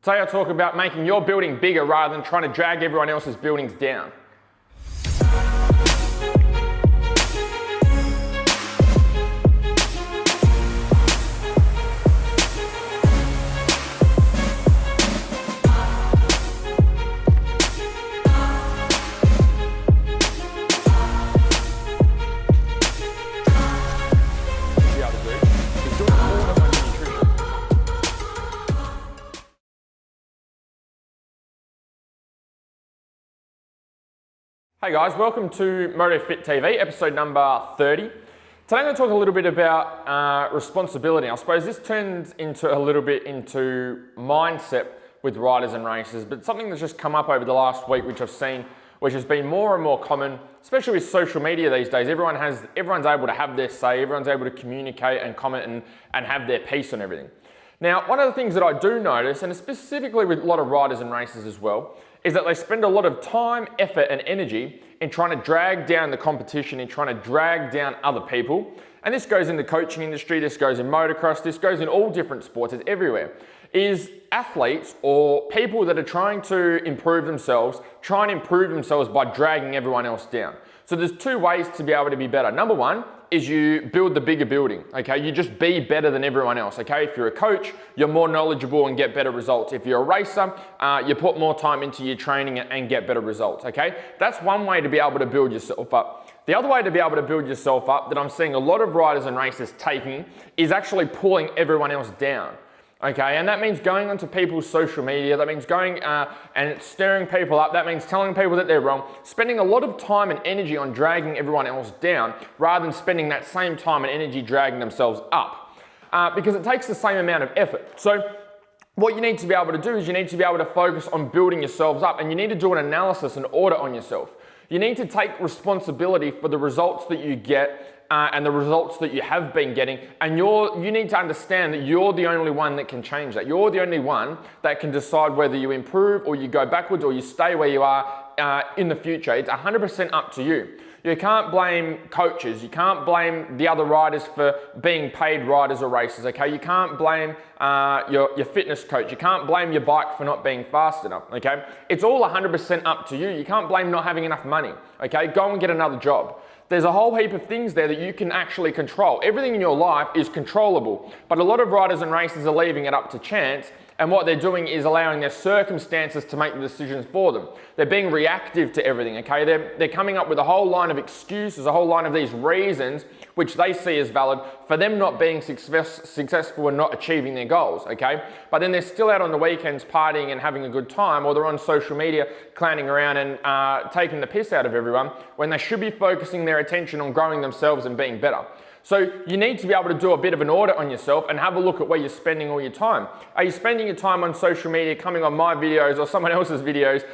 Today I'll talk about making your building bigger rather than trying to drag everyone else's buildings down. Hey guys, welcome to Moto Fit TV, episode number 30. Today I'm going to talk a little bit about responsibility. I suppose this turns into a little bit into mindset with riders and racers, but something that's just come up over the last week, which I've seen, which has been more and more common, especially with social media these days. Everyone's able to have their say, everyone's able to communicate and comment and have their piece on everything. Now, one of the things that I do notice, and specifically with a lot of riders and racers as well, is that they spend a lot of time, effort, and energy in trying to drag down the competition, in trying to drag down other people. And this goes in the coaching industry, this goes in motocross, this goes in all different sports, it's everywhere. Is athletes or people that are trying to improve themselves, try and improve themselves by dragging everyone else down. So there's two ways to be able to be better. Number one is you build the bigger building, okay? You just be better than everyone else, okay? If you're a coach, you're more knowledgeable and get better results. If you're a racer, you put more time into your training and get better results, okay? That's one way to be able to build yourself up. The other way to be able to build yourself up that I'm seeing a lot of riders and racers taking is actually pulling everyone else down. Okay, and that means going onto people's social media, that means going and stirring people up, that means telling people that they're wrong, spending a lot of time and energy on dragging everyone else down rather than spending that same time and energy dragging themselves up because it takes the same amount of effort. So what you need to be able to do is you need to be able to focus on building yourselves up, and you need to do an analysis and audit on yourself. You need to take responsibility for the results that you get and the results that you have been getting, and you need to understand that you're the only one that can change that. You're the only one that can decide whether you improve or you go backwards or you stay where you are in the future. It's 100% up to you. You can't blame coaches, you can't blame the other riders for being paid riders or racers, okay? You can't blame your fitness coach, you can't blame your bike for not being fast enough, okay? It's all 100% up to you. You can't blame not having enough money, okay? Go and get another job. There's a whole heap of things there that you can actually control. Everything in your life is controllable, but a lot of riders and racers are leaving it up to chance, and what they're doing is allowing their circumstances to make the decisions for them. They're being reactive to everything, okay? They're coming up with a whole line of excuses, a whole line of these reasons which they see as valid for them not being successful and not achieving their goals, okay? But then they're still out on the weekends partying and having a good time, or they're on social media clowning around and taking the piss out of everyone when they should be focusing their attention on growing themselves and being better. So you need to be able to do a bit of an audit on yourself and have a look at where you're spending all your time. Are you spending your time on social media, coming on my videos or someone else's videos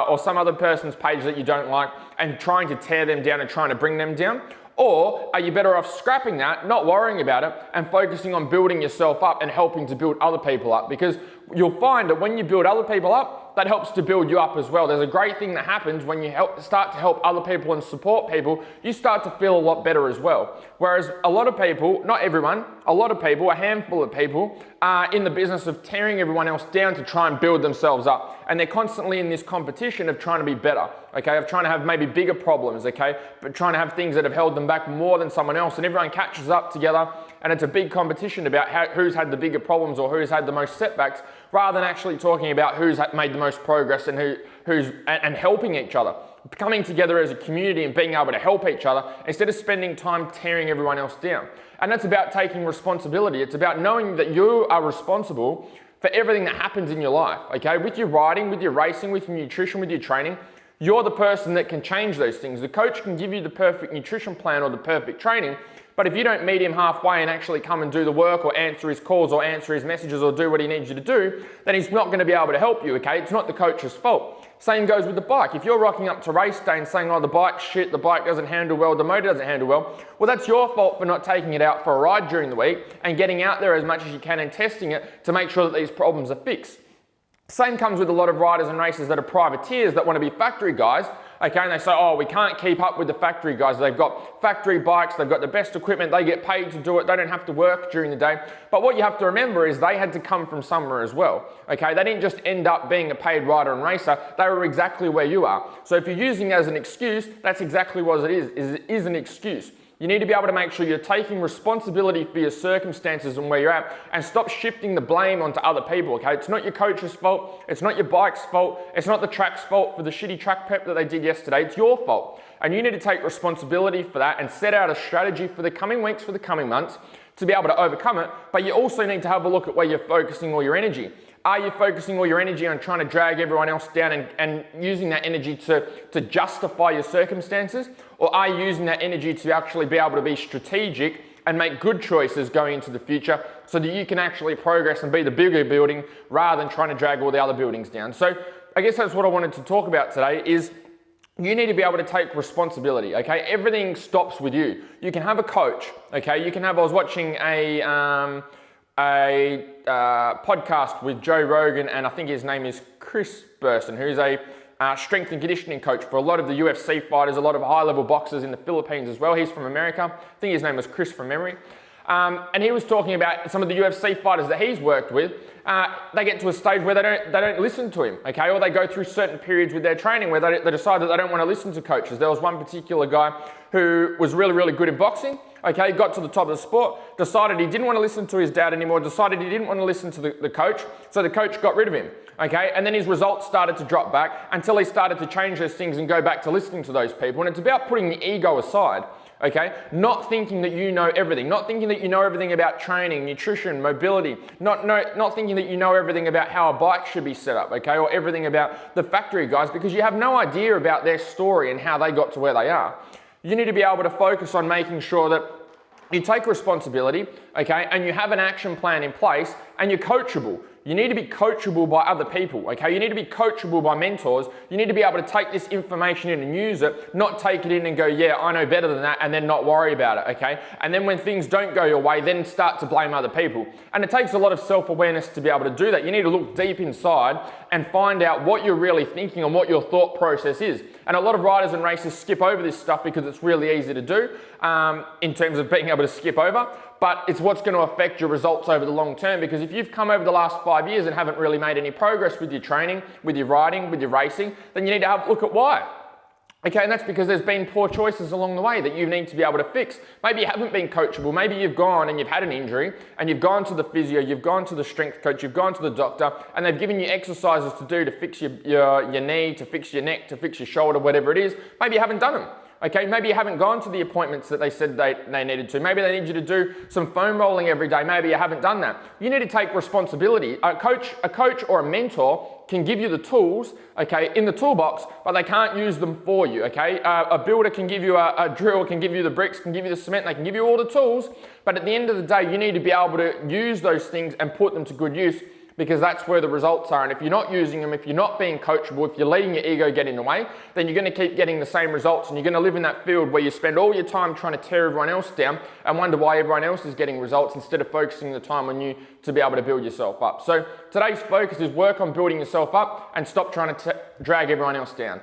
or some other person's page that you don't like and trying to tear them down and trying to bring them down? Or are you better off scrapping that, not worrying about it, and focusing on building yourself up and helping to build other people up? Because you'll find that when you build other people up, that helps to build you up as well. There's a great thing that happens when you start to help other people and support people, you start to feel a lot better as well. Whereas a lot of people, not everyone, a lot of people, a handful of people are in the business of tearing everyone else down to try and build themselves up. And they're constantly in this competition of trying to be better, okay? Of trying to have maybe bigger problems, okay? But trying to have things that have held them back more than someone else, and everyone catches up together and it's a big competition about who's had the bigger problems or who's had the most setbacks, rather than actually talking about who's made the most progress and who's helping each other. Coming together as a community and being able to help each other instead of spending time tearing everyone else down. And that's about taking responsibility. It's about knowing that you are responsible for everything that happens in your life, okay? With your riding, with your racing, with your nutrition, with your training, you're the person that can change those things. The coach can give you the perfect nutrition plan or the perfect training, but if you don't meet him halfway and actually come and do the work or answer his calls or answer his messages or do what he needs you to do, then he's not going to be able to help you, okay? It's not the coach's fault. Same goes with the bike. If you're rocking up to race day and saying, oh, the bike's shit, the bike doesn't handle well, the motor doesn't handle well that's your fault for not taking it out for a ride during the week and getting out there as much as you can and testing it to make sure that these problems are fixed. Same comes with a lot of riders and racers that are privateers that want to be factory guys okay, and they say, oh, we can't keep up with the factory guys. They've got factory bikes, they've got the best equipment, they get paid to do it, they don't have to work during the day. But what you have to remember is they had to come from somewhere as well, okay? They didn't just end up being a paid rider and racer, they were exactly where you are. So if you're using it as an excuse, that's exactly what it is an excuse. You need to be able to make sure you're taking responsibility for your circumstances and where you're at, and stop shifting the blame onto other people, okay? It's not your coach's fault, it's not your bike's fault, it's not the track's fault for the shitty track prep that they did yesterday, it's your fault. And you need to take responsibility for that and set out a strategy for the coming weeks, for the coming months, to be able to overcome it. But you also need to have a look at where you're focusing all your energy. Are you focusing all your energy on trying to drag everyone else down and using that energy to justify your circumstances? Or are you using that energy to actually be able to be strategic and make good choices going into the future so that you can actually progress and be the bigger building rather than trying to drag all the other buildings down? So I guess that's what I wanted to talk about today is you need to be able to take responsibility, okay? Everything stops with you. You can have a coach, okay? You can have, I was watching a podcast with Joe Rogan, and I think his name is Chris Burson, who's a strength and conditioning coach for a lot of the UFC fighters, a lot of high-level boxers in the Philippines as well. He's from America. I think his name was Chris from memory. And he was talking about some of the UFC fighters that he's worked with. They get to a stage where they don't listen to him, okay? Or they go through certain periods with their training where they decide that they don't want to listen to coaches. There was one particular guy who was really, really good in boxing, okay? Got to the top of the sport, decided he didn't want to listen to his dad anymore, decided he didn't want to listen to the coach, so the coach got rid of him, okay? And then his results started to drop back until he started to change those things and go back to listening to those people. And it's about putting the ego aside. Okay, not thinking that you know everything, not thinking that you know everything about training, nutrition, mobility, not thinking that you know everything about how a bike should be set up, okay, or everything about the factory guys, because you have no idea about their story and how they got to where they are. You need to be able to focus on making sure that you take responsibility, okay, and you have an action plan in place and you're coachable. You need to be coachable by other people, okay? You need to be coachable by mentors. You need to be able to take this information in and use it, not take it in and go, yeah, I know better than that, and then not worry about it, okay? And then when things don't go your way, then start to blame other people. And it takes a lot of self-awareness to be able to do that. You need to look deep inside and find out what you're really thinking and what your thought process is. And a lot of riders and racers skip over this stuff because it's really easy to do in terms of being able to skip over. But it's what's going to affect your results over the long term, because if you've come over the last 5 years and haven't really made any progress with your training, with your riding, with your racing, then you need to have a look at why. Okay, and that's because there's been poor choices along the way that you need to be able to fix. Maybe you haven't been coachable. Maybe you've gone and you've had an injury and you've gone to the physio, you've gone to the strength coach, you've gone to the doctor, and they've given you exercises to do to fix your knee, to fix your neck, to fix your shoulder, whatever it is. Maybe you haven't done them. Okay, maybe you haven't gone to the appointments that they said they needed to. Maybe they need you to do some foam rolling every day. Maybe you haven't done that. You need to take responsibility. A coach or a mentor can give you the tools, okay, in the toolbox, but they can't use them for you, okay? A builder can give you a drill, can give you the bricks, can give you the cement, they can give you all the tools, but at the end of the day, you need to be able to use those things and put them to good use, because that's where the results are. And if you're not using them, if you're not being coachable, if you're letting your ego get in the way, then you're gonna keep getting the same results, and you're gonna live in that field where you spend all your time trying to tear everyone else down and wonder why everyone else is getting results instead of focusing the time on you to be able to build yourself up. So today's focus is work on building yourself up and stop trying to drag everyone else down.